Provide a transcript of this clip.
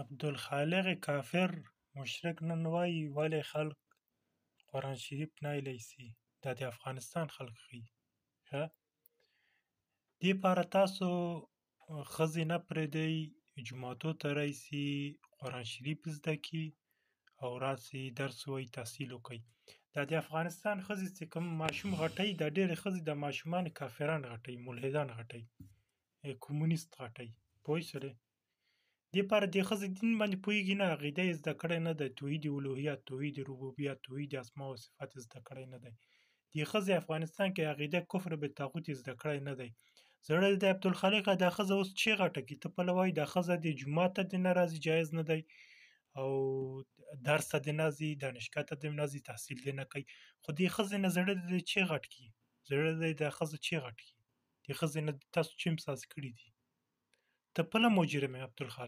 عبدالخالق کافر مشرک نن وایي ولې خلک قرآن شریف نایلی سي. دا د افغانستان خلک ښيي. ښه دې پاره تاسو ښځې نه پرېږدئ جوماتو ته راشي قرآن شریف زده کړي او راسي درس ووایي تحصیل وکړي. دا د افغانستان ښځې چې کوم ماشوم غټوي دا ډېرې ښځې د ماشومان کافران غټوي، ملحدان غټوي، کمونیست غټوي. پوه شولې. دې پاره دې ښځې دین باندې پوهېږي نه، عقیده یې زده کړې نه ده، توحید الوهیت، توحید ربوبیت، توحید اسماء او صفات یې زده کړی نه دی. دې ښځې افغانستان کې عقیده کفر بالطاغوت یې زده کړی نه دی. زړه د عبدالخالقه دا ښځه اوس چې غټه کړي ته پله وایي دا ښځه دې جومات ته دې نه راځي جایز نه دی او درس ته دې نه ځي، دانشګاه ته دې نه ځي، تحصیل دې نه کوي. خو دې ښځې نه زړه دې چې غټ کړي، زړه دې دا ښځه چې غټ کړي. دې ښځې نه تاسو چې امساس کړي دي. ته پله مجرم یې عبدالخالق.